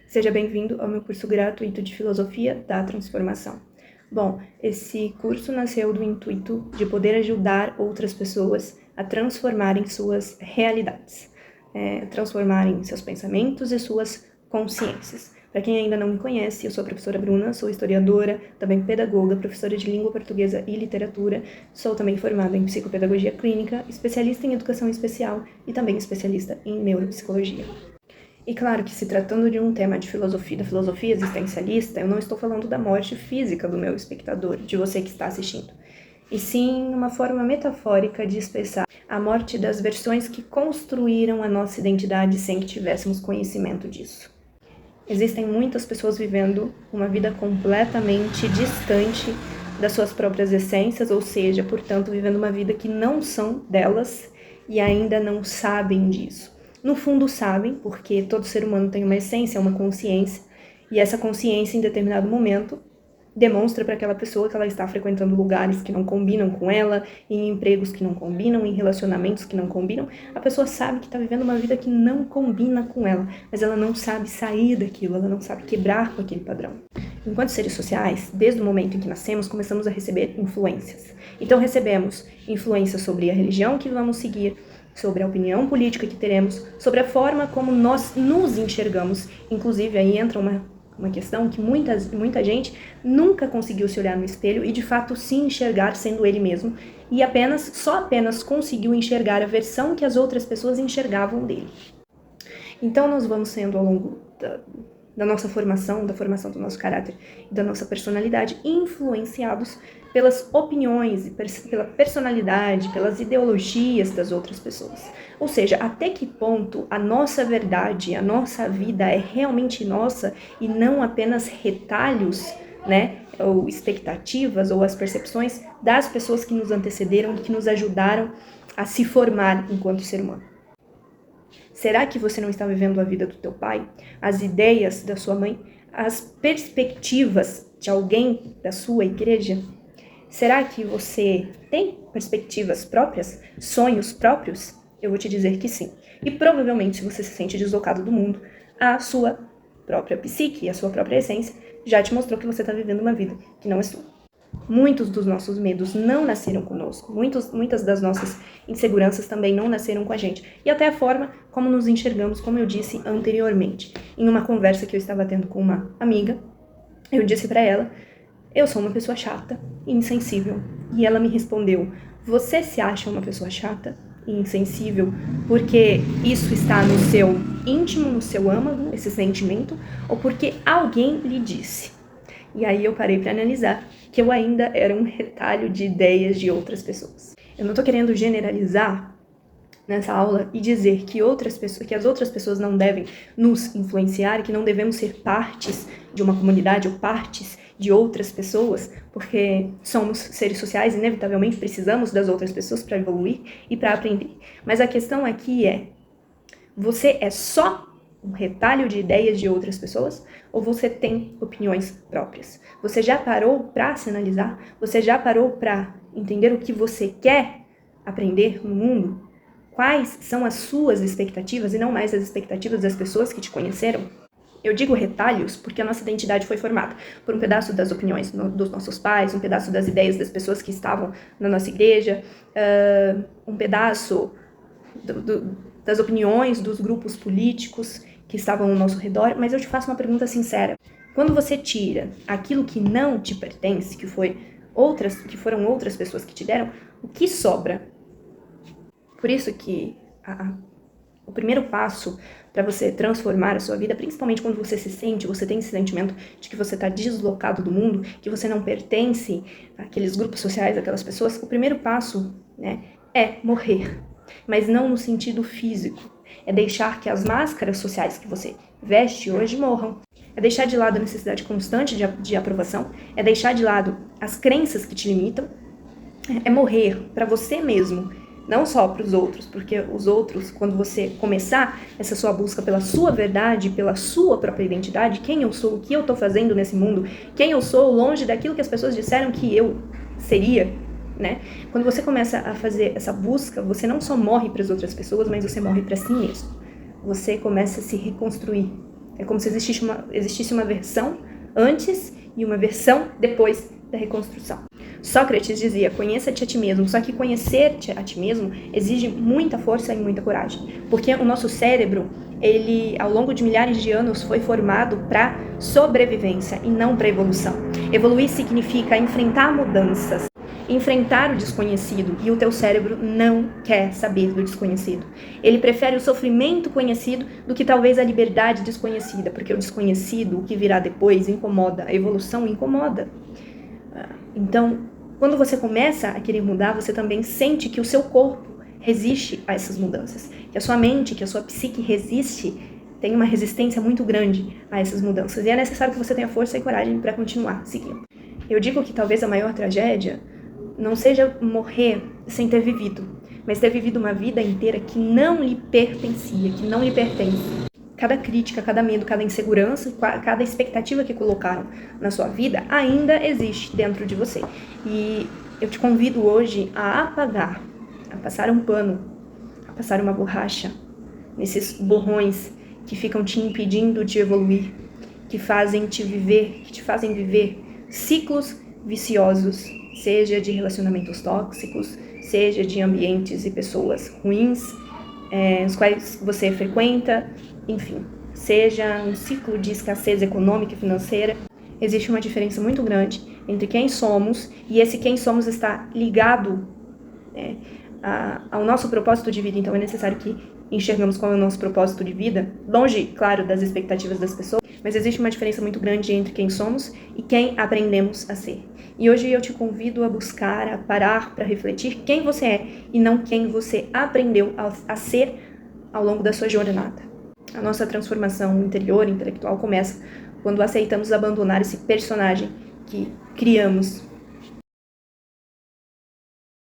Seja bem-vindo ao meu curso gratuito de Filosofia da Transformação. Bom, esse curso nasceu do intuito de poder ajudar outras pessoas a transformarem suas realidades, transformarem seus pensamentos e suas consciências. Para quem ainda não me conhece, eu sou a professora Bruna, sou historiadora, também pedagoga, professora de língua portuguesa e literatura, sou também formada em psicopedagogia clínica, especialista em educação especial e também especialista em neuropsicologia. E claro que se tratando de um tema de filosofia, da filosofia existencialista, eu não estou falando da morte física do meu espectador, de você que está assistindo, e sim uma forma metafórica de expressar a morte das versões que construíram a nossa identidade sem que tivéssemos conhecimento disso. Existem muitas pessoas vivendo uma vida completamente distante das suas próprias essências, ou seja, portanto, vivendo uma vida que não são delas e ainda não sabem disso. No fundo sabem, porque todo ser humano tem uma essência, uma consciência, e essa consciência em determinado momento demonstra para aquela pessoa que ela está frequentando lugares que não combinam com ela, em empregos que não combinam, em relacionamentos que não combinam. A pessoa sabe que está vivendo uma vida que não combina com ela, mas ela não sabe sair daquilo, ela não sabe quebrar com aquele padrão. Enquanto seres sociais, desde o momento em que nascemos, começamos a receber influências. Então recebemos influências sobre a religião que vamos seguir, sobre a opinião política que teremos, sobre a forma como nós nos enxergamos. Inclusive, aí entra uma questão que muita gente nunca conseguiu se olhar no espelho e, de fato, se enxergar sendo ele mesmo, e só apenas conseguiu enxergar a versão que as outras pessoas enxergavam dele. Então, nós vamos sendo, ao longo da nossa formação, da formação do nosso caráter e da nossa personalidade, influenciados pelas opiniões, pela personalidade, pelas ideologias das outras pessoas. Ou seja, até que ponto a nossa verdade, a nossa vida é realmente nossa e não apenas retalhos, ou expectativas ou as percepções das pessoas que nos antecederam e que nos ajudaram a se formar enquanto ser humano. Será que você não está vivendo a vida do teu pai, as ideias da sua mãe, as perspectivas de alguém da sua igreja? Será que você tem perspectivas próprias, sonhos próprios? Eu vou te dizer que sim. E provavelmente, se você se sente deslocado do mundo, a sua própria psique, a sua própria essência, já te mostrou que você está vivendo uma vida que não é sua. Muitos dos nossos medos não nasceram conosco, muitas das nossas inseguranças também não nasceram com a gente. E até a forma como nos enxergamos, como eu disse anteriormente. Em uma conversa que eu estava tendo com uma amiga, eu disse para ela: eu sou uma pessoa chata e insensível. E ela me respondeu: você se acha uma pessoa chata e insensível porque isso está no seu íntimo, no seu âmago, esse sentimento, ou porque alguém lhe disse? E aí eu parei para analisar que eu ainda era um retalho de ideias de outras pessoas. Eu não estou querendo generalizar nessa aula e dizer que as outras pessoas não devem nos influenciar, que não devemos ser partes de uma comunidade ou partes de outras pessoas, porque somos seres sociais e inevitavelmente precisamos das outras pessoas para evoluir e para aprender. Mas a questão aqui é: você é só um retalho de ideias de outras pessoas ou você tem opiniões próprias? Você já parou para se analisar? Você já parou para entender o que você quer aprender no mundo? Quais são as suas expectativas e não mais as expectativas das pessoas que te conheceram? Eu digo retalhos porque a nossa identidade foi formada por um pedaço das opiniões dos nossos pais, um pedaço das ideias das pessoas que estavam na nossa igreja, um pedaço das opiniões dos grupos políticos que estavam ao nosso redor. Mas eu te faço uma pergunta sincera: quando você tira aquilo que não te pertence, que foram outras pessoas que te deram, o que sobra? Por isso que o primeiro passo para você transformar a sua vida, principalmente quando você tem esse sentimento de que você está deslocado do mundo, que você não pertence àqueles grupos sociais, àquelas pessoas, o primeiro passo, é morrer. Mas não no sentido físico. É deixar que as máscaras sociais que você veste hoje morram. É deixar de lado a necessidade constante de aprovação. É deixar de lado as crenças que te limitam. É morrer para você mesmo, não só para os outros, porque os outros, quando você começar essa sua busca pela sua verdade, pela sua própria identidade, quem eu sou, o que eu estou fazendo nesse mundo, quem eu sou longe daquilo que as pessoas disseram que eu seria, Quando você começa a fazer essa busca, você não só morre para as outras pessoas, mas você morre para si mesmo. Você começa a se reconstruir É como se existisse uma versão antes e uma versão depois da reconstrução. Sócrates dizia, conheça-te a ti mesmo, só que conhecer-te a ti mesmo exige muita força e muita coragem, porque o nosso cérebro, ele, ao longo de milhares de anos, foi formado para sobrevivência e não para evolução. Evoluir significa enfrentar mudanças, enfrentar o desconhecido, e o teu cérebro não quer saber do desconhecido. Ele prefere o sofrimento conhecido do que talvez a liberdade desconhecida, porque o desconhecido, o que virá depois, incomoda, a evolução incomoda. Então, quando você começa a querer mudar, você também sente que o seu corpo resiste a essas mudanças, que a sua mente, que a sua psique resiste, tem uma resistência muito grande a essas mudanças, e é necessário que você tenha força e coragem para continuar seguindo. Eu digo que talvez a maior tragédia não seja morrer sem ter vivido, mas ter vivido uma vida inteira que não lhe pertencia, que não lhe pertence. Cada crítica, cada medo, cada insegurança, cada expectativa que colocaram na sua vida ainda existe dentro de você. E eu te convido hoje a apagar, a passar um pano, a passar uma borracha nesses borrões que ficam te impedindo de evoluir, que te fazem viver ciclos viciosos, seja de relacionamentos tóxicos, seja de ambientes e pessoas ruins, os quais você frequenta, enfim, seja um ciclo de escassez econômica e financeira. Existe uma diferença muito grande entre quem somos, e esse quem somos está ligado ao nosso propósito de vida. Então é necessário que enxergamos qual é o nosso propósito de vida, longe, claro, das expectativas das pessoas, mas existe uma diferença muito grande entre quem somos e quem aprendemos a ser. E hoje eu te convido a buscar, a parar para refletir quem você é e não quem você aprendeu a ser ao longo da sua jornada. A nossa transformação interior, intelectual, começa quando aceitamos abandonar esse personagem que criamos